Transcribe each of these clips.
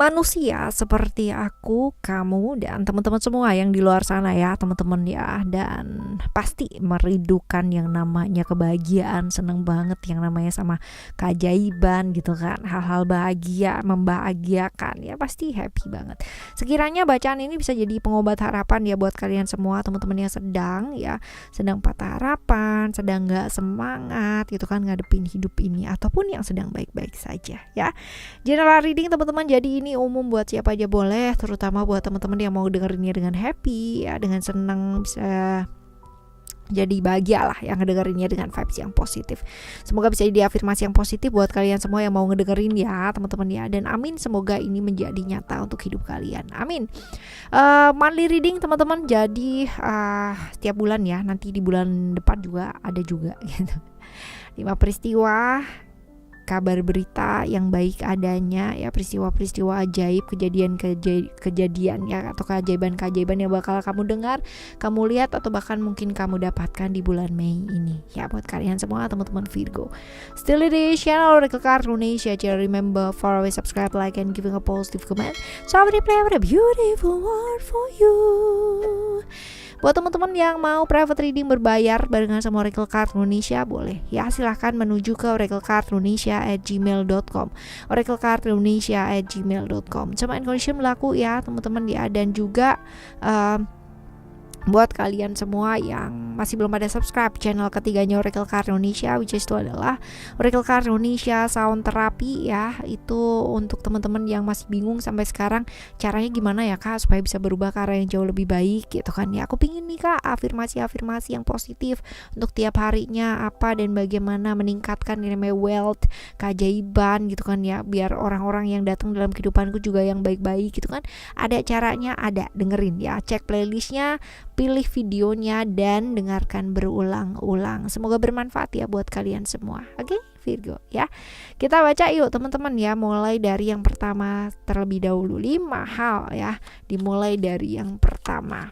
manusia seperti aku, kamu, dan teman-teman semua yang di luar sana ya, teman-teman ya, dan pasti merindukan yang namanya kebahagiaan, seneng banget yang namanya sama keajaiban gitu kan, hal-hal bahagia, membahagiakan ya, pasti happy banget. Sekiranya bacaan ini bisa jadi pengobat harapan ya buat kalian semua, teman-teman yang sedang patah harapan, sedang gak semangat gitu kan ngadepin hidup ini, ataupun yang sedang baik-baik saja ya. General reading teman-teman, jadi ini umum buat siapa aja boleh, terutama buat teman-teman yang mau dengerinnya dengan happy ya, dengan senang, bisa jadi bahagia lah yang ngedengerinnya dengan vibes yang positif. Semoga bisa jadi afirmasi yang positif buat kalian semua yang mau ngedengerin ya teman-teman ya, dan amin, semoga ini menjadi nyata untuk hidup kalian, amin. Monthly reading teman-teman, jadi setiap bulan ya, nanti di bulan depan juga ada juga gitu. 5 peristiwa, kabar berita yang baik adanya ya, peristiwa-peristiwa ajaib, kejadian ya, atau keajaiban-keajaiban yang bakal kamu dengar, kamu lihat, atau bahkan mungkin kamu dapatkan di bulan Mei ini ya, buat kalian semua teman-teman Virgo. Still di channel Oracle Card Runesia. Remember, for always subscribe, like, and giving a positive comment, so I will play with a beautiful word for you. Buat teman-teman yang mau private reading berbayar barengan sama Oracle Card Indonesia, boleh ya, silahkan menuju ke oraclecardindonesia@gmail.com, oraclecardindonesia@gmail.com. Sama condition berlaku ya teman-teman ya, dan juga buat kalian semua yang masih belum ada subscribe channel ketiganya Oracle Card Indonesia, which is itu adalah Oracle Card Indonesia Sound Therapy ya. Itu untuk teman-teman yang masih bingung sampai sekarang caranya gimana ya Kak supaya bisa berubah ke arah yang jauh lebih baik gitu kan ya. Aku pingin nih Kak afirmasi-afirmasi yang positif untuk tiap harinya apa, dan bagaimana meningkatkan yang namanya wealth, keajaiban gitu kan ya, biar orang-orang yang datang dalam kehidupanku juga yang baik-baik gitu kan. Ada caranya, ada, dengerin ya, cek playlistnya, pilih videonya, dan dengarkan berulang-ulang. Semoga bermanfaat ya buat kalian semua. Oke, Virgo ya. Kita baca yuk teman-teman ya, mulai dari yang pertama terlebih dahulu. 5 hal ya, dimulai dari yang pertama.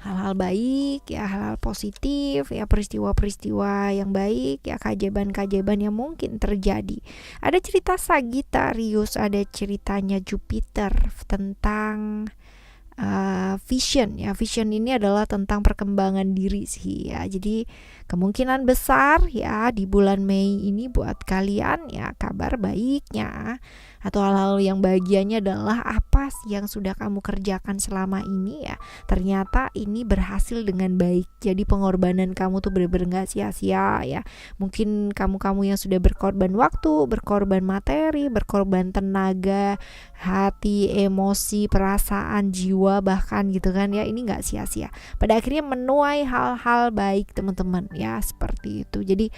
Hal-hal baik ya, hal-hal positif ya, peristiwa-peristiwa yang baik ya, keajaiban-keajaiban yang mungkin terjadi. Ada cerita Sagittarius, ada ceritanya Jupiter tentang vision ya. Vision ini adalah tentang perkembangan diri sih ya. Jadi kemungkinan besar ya di bulan Mei ini buat kalian ya, kabar baiknya atau hal-hal yang bahagianya adalah apa sih yang sudah kamu kerjakan selama ini ya, ternyata ini berhasil dengan baik. Jadi pengorbanan kamu tuh benar-benar gak sia-sia ya. Mungkin kamu-kamu yang sudah berkorban waktu, berkorban materi, berkorban tenaga, hati, emosi, perasaan, jiwa bahkan gitu kan ya, ini gak sia-sia. Pada akhirnya menuai hal-hal baik teman-teman ya, seperti itu. Jadi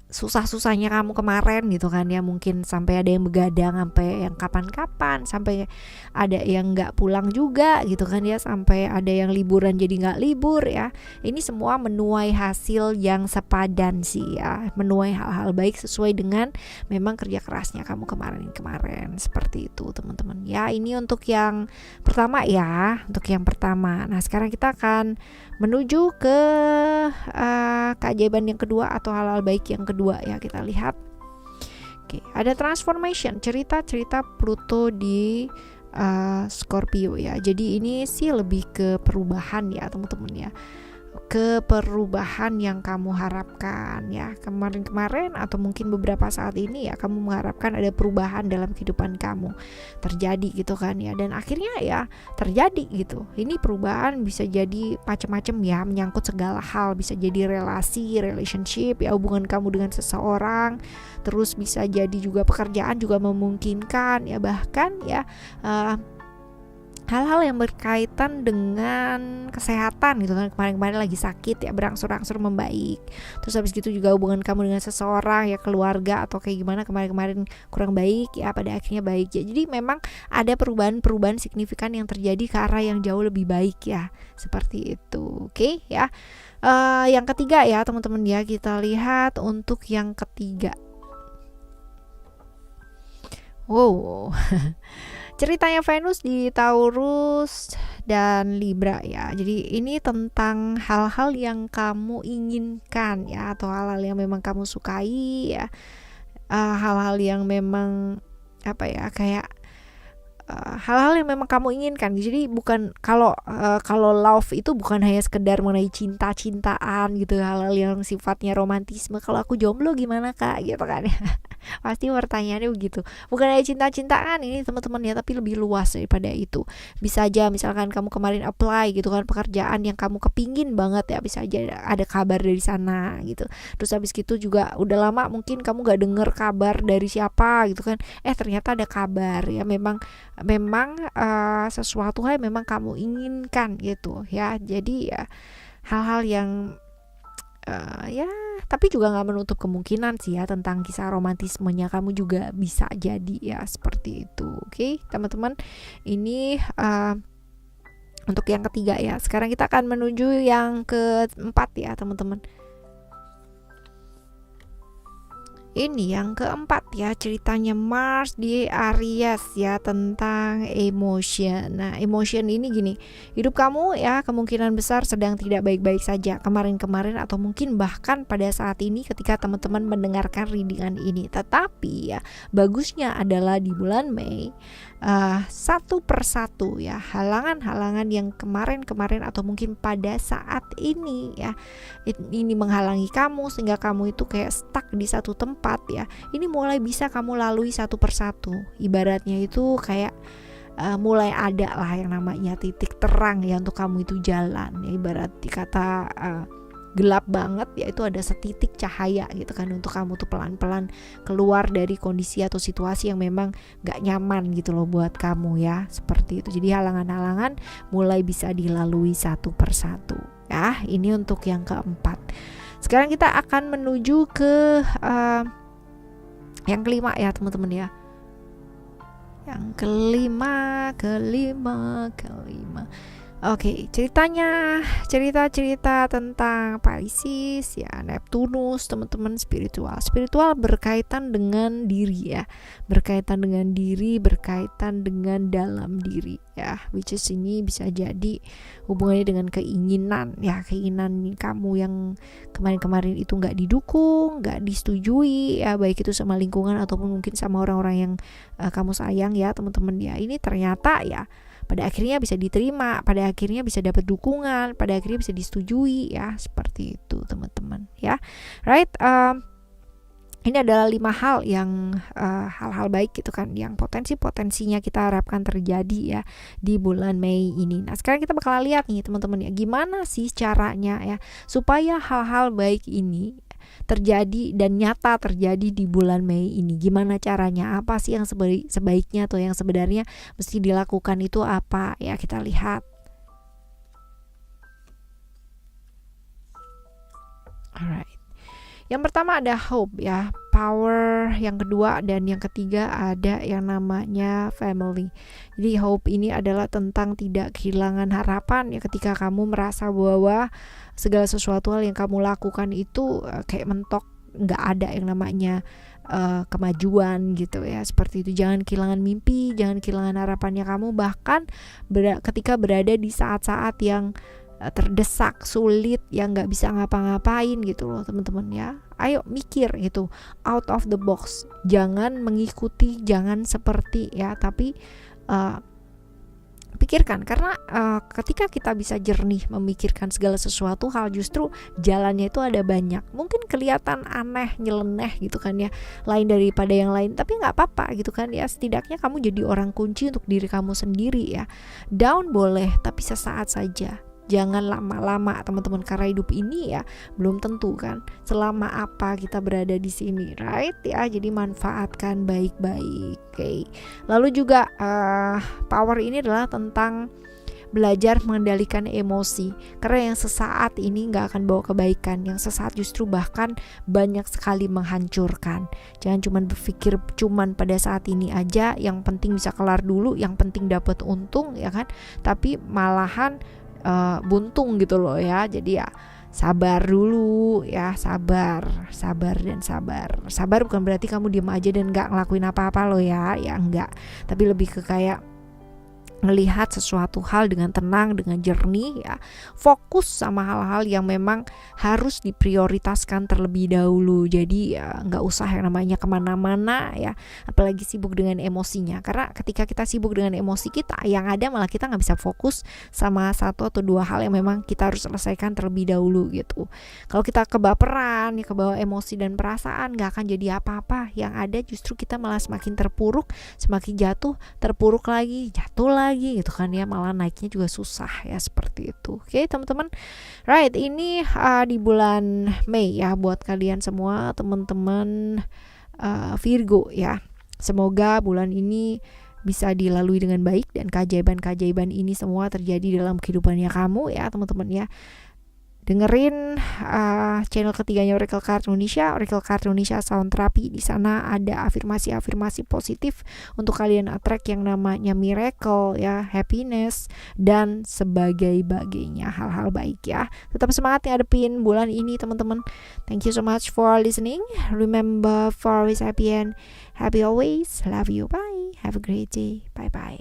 susah-susahnya kamu kemarin gitu kan ya, mungkin sampai ada yang begadang sampai yang kapan-kapan, sampai ada yang nggak pulang juga gitu kan ya, sampai ada yang liburan jadi nggak libur ya. Ini semua menuai hasil yang sepadan sih ya, menuai hal-hal baik sesuai dengan memang kerja kerasnya kamu kemarin, seperti itu teman-teman ya. Ini untuk yang pertama ya, untuk yang pertama. Nah sekarang kita akan menuju ke keajaiban yang kedua atau hal-hal baik yang kedua ya, kita lihat. Oke, ada transformation, cerita Pluto di Scorpio ya. Jadi ini sih lebih ke perubahan ya teman-teman ya, ke perubahan yang kamu harapkan ya, kemarin atau mungkin beberapa saat ini ya, kamu mengharapkan ada perubahan dalam kehidupan kamu terjadi gitu kan ya, dan akhirnya ya terjadi gitu. Ini perubahan bisa jadi macam-macam ya, menyangkut segala hal, bisa jadi relasi, relationship ya, hubungan kamu dengan seseorang, terus bisa jadi juga pekerjaan juga memungkinkan ya, bahkan ya hal-hal yang berkaitan dengan kesehatan gitu kan, kemarin lagi sakit ya, berangsur-angsur membaik. Terus habis gitu juga hubungan kamu dengan seseorang ya, keluarga atau kayak gimana kemarin kurang baik ya, pada akhirnya baik ya. Jadi memang ada perubahan signifikan yang terjadi ke arah yang jauh lebih baik ya, seperti itu. Oke ya. Yang ketiga ya teman-teman ya, kita lihat untuk yang ketiga. Wow. Ceritanya Venus di Taurus dan Libra ya. Jadi ini tentang hal-hal yang kamu inginkan ya, atau hal-hal yang memang kamu sukai ya. hal-hal yang memang apa ya, kayak hal-hal yang memang kamu inginkan. Jadi bukan kalau love itu bukan hanya sekedar mengenai cinta-cintaan gitu, hal-hal yang sifatnya romantisme. Kalau aku jomblo gimana kak gitu kan ya. Pasti pertanyaannya begitu. Bukan hanya cinta-cintaan ini teman-teman ya, tapi lebih luas daripada itu. Bisa aja misalkan kamu kemarin apply gitu kan pekerjaan yang kamu kepingin banget ya, bisa aja ada kabar dari sana gitu. Terus habis gitu juga udah lama mungkin kamu gak denger kabar dari siapa gitu kan, ternyata ada kabar ya. Memang sesuatu hal yang memang kamu inginkan gitu ya. Jadi ya hal-hal yang ya, tapi juga nggak menutup kemungkinan sih ya tentang kisah romantismenya kamu juga bisa jadi ya seperti itu. Oke, teman-teman, ini untuk yang ketiga ya. Sekarang kita akan menuju yang keempat ya teman-teman. Ini yang keempat ya, ceritanya Mars di Aries ya, tentang emotion. Nah, emotion ini gini, hidup kamu ya kemungkinan besar sedang tidak baik-baik saja kemarin-kemarin, atau mungkin bahkan pada saat ini ketika teman-teman mendengarkan readingan ini. Tetapi ya, bagusnya adalah di bulan Mei, satu persatu ya, halangan-halangan yang kemarin-kemarin atau mungkin pada saat ini ya, ini menghalangi kamu sehingga kamu itu kayak stuck di satu tempat ya, ini mulai bisa kamu lalui satu persatu. Ibaratnya itu kayak mulai ada lah yang namanya titik terang ya untuk kamu itu jalan ya. Ibarat dikata gelap banget ya, itu ada setitik cahaya gitu kan untuk kamu tuh pelan-pelan keluar dari kondisi atau situasi yang memang gak nyaman gitu loh buat kamu ya, seperti itu. Jadi halangan-halangan mulai bisa dilalui satu persatu ya. Ini untuk yang keempat. Sekarang kita akan menuju ke yang kelima ya teman-teman ya. Yang kelima. Oke, cerita tentang Pisces ya, Neptunus, teman-teman, spiritual berkaitan dengan diri ya, berkaitan dengan dalam diri ya, which is ini bisa jadi hubungannya dengan keinginan ya, keinginan kamu yang kemarin-kemarin itu nggak didukung, nggak disetujui ya, baik itu sama lingkungan ataupun mungkin sama orang-orang yang kamu sayang ya teman-teman ya. Ini ternyata ya pada akhirnya bisa diterima, pada akhirnya bisa dapat dukungan, pada akhirnya bisa disetujui ya, seperti itu teman-teman ya. Right, ini adalah 5 hal yang hal-hal baik gitu kan, yang potensinya kita harapkan terjadi ya di bulan Mei ini. Nah, sekarang kita bakal lihat nih teman-teman ya, gimana sih caranya ya supaya hal-hal baik ini terjadi dan nyata terjadi di bulan Mei ini. Gimana caranya? Apa sih yang sebaiknya atau yang sebenarnya mesti dilakukan itu apa? Ya, kita lihat. Alright. Yang pertama ada hope ya, power. Yang kedua dan yang ketiga ada yang namanya family. Jadi hope ini adalah tentang tidak kehilangan harapan ya, ketika kamu merasa bahwa segala sesuatu hal yang kamu lakukan itu kayak mentok, nggak ada yang namanya kemajuan gitu ya, seperti itu. Jangan kehilangan mimpi, jangan kehilangan harapannya kamu, bahkan ketika berada di saat-saat yang terdesak, sulit, yang nggak bisa ngapa-ngapain gitu loh teman-teman ya. Ayo mikir gitu, out of the box. Jangan mengikuti, jangan seperti ya, tapi pikirkan, karena ketika kita bisa jernih memikirkan segala sesuatu hal, justru jalannya itu ada banyak. Mungkin kelihatan aneh, nyeleneh gitu kan ya, lain daripada yang lain, tapi nggak apa-apa gitu kan ya. Setidaknya kamu jadi orang kunci untuk diri kamu sendiri ya. Down boleh, tapi sesaat saja. Jangan lama-lama teman-teman, karena hidup ini ya belum tentu kan selama apa kita berada di sini, right ya. Jadi manfaatkan baik-baik. Okay. Lalu juga power ini adalah tentang belajar mengendalikan emosi, karena yang sesaat ini gak akan bawa kebaikan, yang sesaat justru bahkan banyak sekali menghancurkan. Jangan cuman berpikir cuman pada saat ini aja, yang penting bisa kelar dulu, yang penting dapat untung ya kan, tapi malahan buntung gitu loh ya. Jadi ya sabar dulu ya, sabar bukan berarti kamu diam aja dan gak ngelakuin apa-apa loh ya enggak, tapi lebih ke kayak melihat sesuatu hal dengan tenang, dengan jernih ya. Fokus sama hal-hal yang memang harus diprioritaskan terlebih dahulu. Jadi ya nggak usah yang namanya kemana-mana ya, apalagi sibuk dengan emosinya. Karena ketika kita sibuk dengan emosi kita, yang ada malah kita nggak bisa fokus sama satu atau dua hal yang memang kita harus selesaikan terlebih dahulu gitu. Kalau kita kebaperan, ya kebawa emosi dan perasaan, nggak akan jadi apa-apa. Yang ada justru kita malah semakin terpuruk, semakin jatuh, terpuruk lagi, jatuh lagi gitu kan ya, malah naiknya juga susah ya, seperti itu. Oke teman-teman, right, ini di bulan Mei ya buat kalian semua teman-teman Virgo ya. Semoga bulan ini bisa dilalui dengan baik dan keajaiban-keajaiban ini semua terjadi dalam kehidupannya kamu ya teman-teman ya. Dengerin channel ketiganya Oracle Card Indonesia, Oracle Card Indonesia Sound Therapy. Di sana ada afirmasi-afirmasi positif untuk kalian attract yang namanya miracle ya, happiness dan sebagainya, hal-hal baik ya. Tetap semangat ngadepin bulan ini teman-teman. Thank you so much for listening. Remember, for always happy and happy always. Love you. Bye. Have a great day. Bye bye.